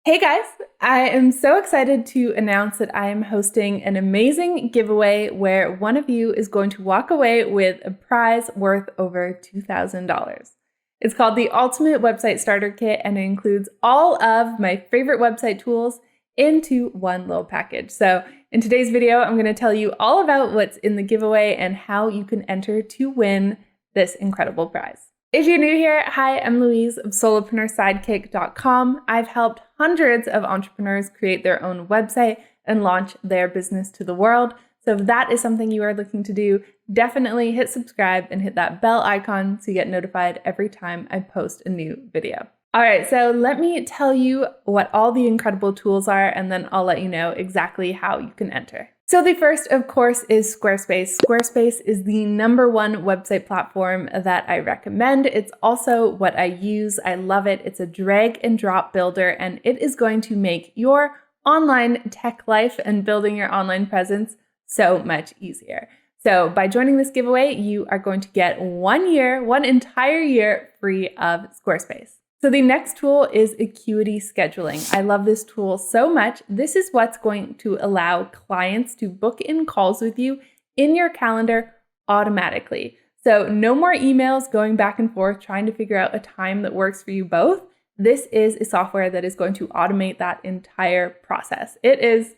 Hey guys, I am so excited to announce that I am hosting an amazing giveaway where one of you is going to walk away with a prize worth over $2,000. It's called the Ultimate Website Starter Kit, and it includes all of my favorite website tools into one little package. So in today's video, I'm going to tell you all about what's in the giveaway and how you can enter to win this incredible prize. If you're new here, hi, I'm Louise of solopreneurs.sidekick.com. I've helped hundreds of entrepreneurs create their own website and launch their business to the world. So if that is something you are looking to do, definitely hit subscribe and hit that bell icon so you get notified every time I post a new video. All right, so let me tell you what all the incredible tools are, and then I'll let you know exactly how you can enter. So the first, of course, is Squarespace. Squarespace is the #1 website platform that I recommend. It's also what I use. I love it. It's a drag and drop builder, and it is going to make your online tech life and building your online presence so much easier. So by joining this giveaway, you are going to get 1 year, one entire year free of Squarespace. So the next tool is Acuity Scheduling. I love this tool so much. This is what's going to allow clients to book in calls with you in your calendar automatically. So no more emails going back and forth trying to figure out a time that works for you both. This is a software that is going to automate that entire process. It is,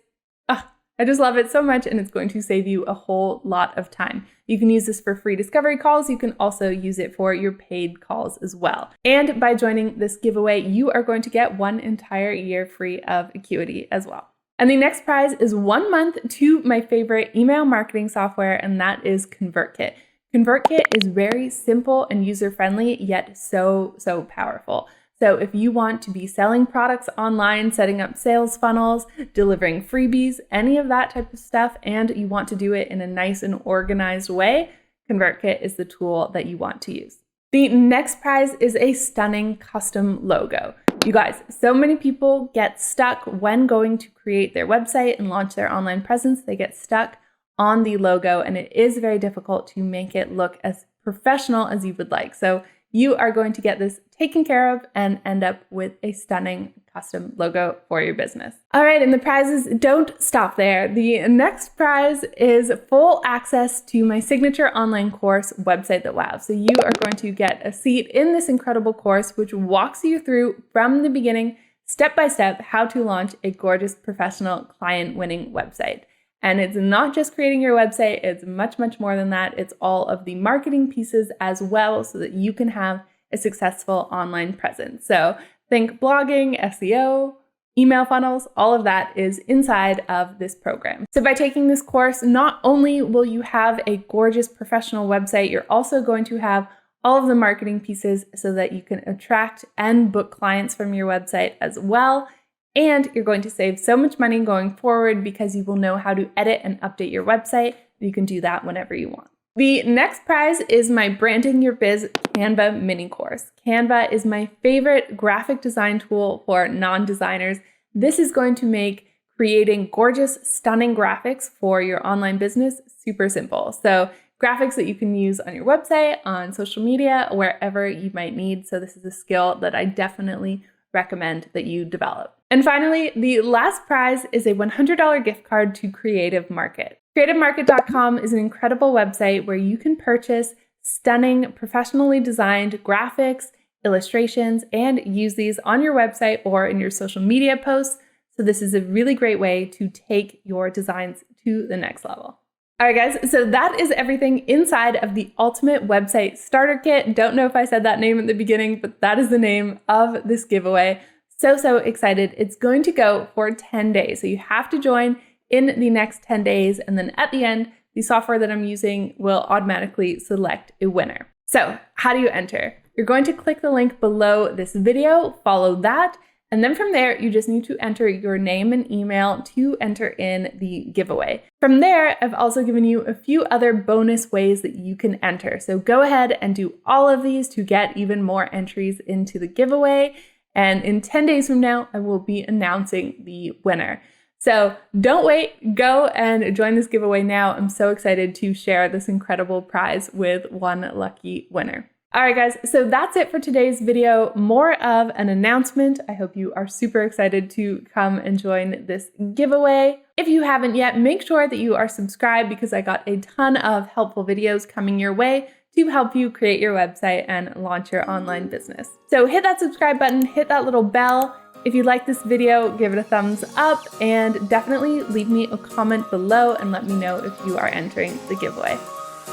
I just love it so much, and it's going to save you a whole lot of time. You can use this for free discovery calls. You can also use it for your paid calls as well. And by joining this giveaway, you are going to get one entire year free of Acuity as well. And the next prize is 1 month to my favorite email marketing software, and that is ConvertKit. ConvertKit is very simple and user-friendly, yet so powerful. So if you want to be selling products online, setting up sales funnels, delivering freebies, any of that type of stuff, and you want to do it in a nice and organized way, ConvertKit is the tool that you want to use. The next prize is a stunning custom logo. You guys, so many people get stuck when going to create their website and launch their online presence. They get stuck on the logo, and it is very difficult to make it look as professional as you would like. So you are going to get this taken care of and end up with a stunning custom logo for your business. All right, and the prizes don't stop there. The next prize is full access to my signature online course, Website That Wow. So you are going to get a seat in this incredible course, which walks you through from the beginning, step by step, how to launch a gorgeous, professional, client-winning website. And it's not just creating your website, it's much more than that. It's all of the marketing pieces as well so that you can have a successful online presence. So think blogging, SEO, email funnels, all of that is inside of this program. So by taking this course, not only will you have a gorgeous professional website, you're also going to have all of the marketing pieces so that you can attract and book clients from your website as well. And you're going to save so much money going forward because you will know how to edit and update your website. You can do that whenever you want. The next prize is my Branding Your Biz Canva mini course. Canva is my favorite graphic design tool for non-designers. This is going to make creating gorgeous, stunning graphics for your online business super simple. So graphics that you can use on your website, on social media, wherever you might need. So this is a skill that I definitely recommend that you develop. And finally, the last prize is a $100 gift card to Creative Market. CreativeMarket.com is an incredible website where you can purchase stunning, professionally designed graphics, illustrations, and use these on your website or in your social media posts. So this is a really great way to take your designs to the next level. All right, guys, so that is everything inside of the Ultimate Website Starter Kit. Don't know if I said that name at the beginning, but that is the name of this giveaway. So excited. It's going to go for 10 days. So you have to join in the next 10 days. And then at the end, the software that I'm using will automatically select a winner. So how do you enter? You're going to click the link below this video, follow that. And then from there, you just need to enter your name and email to enter in the giveaway. From there, I've also given you a few other bonus ways that you can enter. So go ahead and do all of these to get even more entries into the giveaway. And in 10 days from now, I will be announcing the winner. So don't wait, go and join this giveaway now. I'm so excited to share this incredible prize with one lucky winner. All right, guys, so that's it for today's video. More of an announcement. I hope you are super excited to come and join this giveaway. If you haven't yet, make sure that you are subscribed because I got a ton of helpful videos coming your way to help you create your website and launch your online business. So hit that subscribe button, hit that little bell. If you like this video, give it a thumbs up and definitely leave me a comment below and let me know if you are entering the giveaway.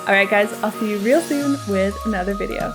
All right, guys, I'll see you real soon with another video.